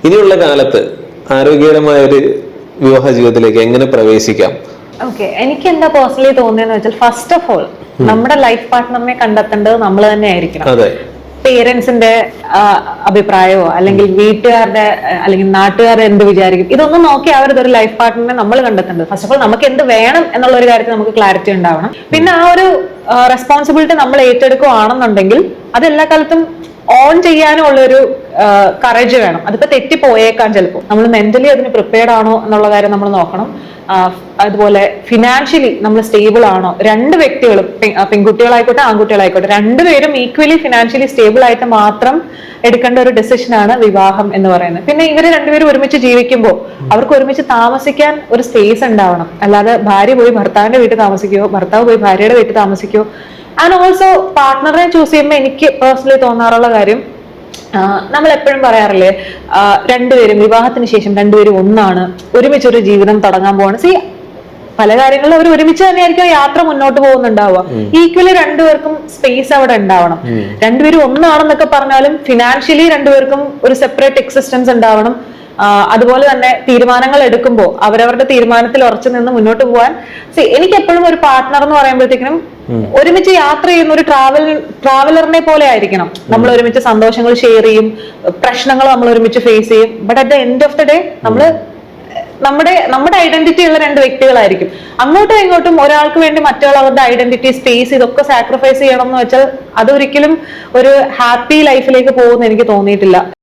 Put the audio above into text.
ഇനിയുള്ള കാലത്ത് ആരോഗ്യകരമായ ഒരു വിവാഹ ജീവിതത്തിലേക്ക് എങ്ങനെ പ്രവേശിക്കാം? ഓക്കെ, എനിക്ക് എന്താ പേഴ്സണലി തോന്നിയെന്ന് വെച്ചാൽ ഫസ്റ്റ് ഓഫ് ഓൾ നമ്മുടെ ലൈഫ് പാർട്ട്ണറിനെ കണ്ടെത്തേണ്ടത് നമ്മൾ തന്നെ ആയിരിക്കണം. അതെ, പേരൻസിന്റെ അഭിപ്രായമോ അല്ലെങ്കിൽ വീട്ടുകാരുടെ അല്ലെങ്കിൽ നാട്ടുകാരുടെ എന്ത് വിചാരിക്കും ഇതൊന്നും നോക്കി അവരൊരു ലൈഫ് പാർട്ട്ണറിനെ നമ്മൾ കണ്ടെത്തേണ്ടത്. ഫസ്റ്റ് ഓഫ് ഓൾ നമുക്ക് എന്ത് വേണം എന്നുള്ള ഒരു കാര്യത്തിൽ നമുക്ക് ക്ലാരിറ്റി ഉണ്ടാവണം. പിന്നെ ആ ഒരു റെസ്പോൺസിബിലിറ്റി നമ്മൾ ഏറ്റെടുക്കുകയാണെന്നുണ്ടെങ്കിൽ അത് എല്ലാ കാലത്തും ഓൺ ചെയ്യാനും ഉള്ളൊരു കറേജ് വേണം. അതിപ്പോ തെറ്റിപ്പോയേക്കാം, ചിലപ്പോൾ നമ്മൾ മെന്റലി അതിന് പ്രിപ്പയർഡ് ആണോ എന്നുള്ള കാര്യം നമ്മൾ നോക്കണം. അതുപോലെ ഫിനാൻഷ്യലി നമ്മൾ സ്റ്റേബിൾ ആണോ, രണ്ട് വ്യക്തികളും പെൺകുട്ടികളായിക്കോട്ടെ ആൺകുട്ടികളായിക്കോട്ടെ രണ്ടുപേരും ഈക്വലി ഫിനാൻഷ്യലി സ്റ്റേബിൾ ആയിട്ട് മാത്രം എടുക്കേണ്ട ഒരു ഡിസിഷനാണ് വിവാഹം എന്ന് പറയുന്നത്. പിന്നെ ഇവര് രണ്ടുപേരും ഒരുമിച്ച് ജീവിക്കുമ്പോൾ അവർക്ക് ഒരുമിച്ച് താമസിക്കാൻ ഒരു സ്പേസ് ഉണ്ടാവണം. അല്ലാതെ ഭാര്യ പോയി ഭർത്താവിന്റെ വീട്ടിൽ താമസിക്കുകയോ ഭർത്താവ് പോയി ഭാര്യയുടെ വീട്ടിൽ താമസിക്കുകയോ. ആൻഡ് ഓൾസോ പാർട്ട്ണറെ ചൂസ് ചെയ്യുമ്പോൾ എനിക്ക് പേഴ്സണലി തോന്നാറുള്ള കാര്യം, നമ്മൾ എപ്പോഴും പറയാറില്ലേ രണ്ടുപേരും വിവാഹത്തിന് ശേഷം രണ്ടുപേരും ഒന്നാണ്, ഒരുമിച്ചൊരു ജീവിതം തുടങ്ങാൻ പോവാണ്. സി പല കാര്യങ്ങളിലും അവർ ഒരുമിച്ച് തന്നെയായിരിക്കും യാത്ര മുന്നോട്ട് പോകുന്നുണ്ടാവുക. ഈക്വലി രണ്ടുപേർക്കും സ്പേസ് അവിടെ ഉണ്ടാവണം. രണ്ടുപേരും ഒന്നാണെന്നൊക്കെ പറഞ്ഞാലും ഫിനാൻഷ്യലി രണ്ടുപേർക്കും ഒരു സെപ്പറേറ്റ് എക്സിസ്റ്റൻസ് ഉണ്ടാവണം. അതുപോലെ തന്നെ തീരുമാനങ്ങൾ എടുക്കുമ്പോൾ അവരവരുടെ തീരുമാനത്തിൽ ഉറച്ചു നിന്ന് മുന്നോട്ട് പോകാൻ എനിക്ക് എപ്പോഴും ഒരു പാർട്ട്ണർ എന്ന് പറയുമ്പോഴത്തേക്കിനും ഒരുമിച്ച് യാത്ര ചെയ്യുന്ന ഒരു ട്രാവലറിനെ പോലെ ആയിരിക്കണം. നമ്മൾ ഒരുമിച്ച് സന്തോഷങ്ങൾ ഷെയർ ചെയ്യും, പ്രശ്നങ്ങൾ നമ്മൾ ഒരുമിച്ച് ഫേസ് ചെയ്യും. But at the end of the day നമ്മുടെ ഐഡന്റിറ്റി ഉള്ള രണ്ട് വ്യക്തികളായിരിക്കും. അങ്ങോട്ടും ഇങ്ങോട്ടും ഒരാൾക്ക് വേണ്ടി മറ്റൊരാൾ അവരുടെ ഐഡന്റിറ്റി സ്പേസ് ഇതൊക്കെ സാക്രിഫൈസ് ചെയ്യണം എന്ന് വെച്ചാൽ അതൊരിക്കലും ഒരു ഹാപ്പി ലൈഫിലേക്ക് പോകുമെന്ന് എനിക്ക് തോന്നിയിട്ടില്ല.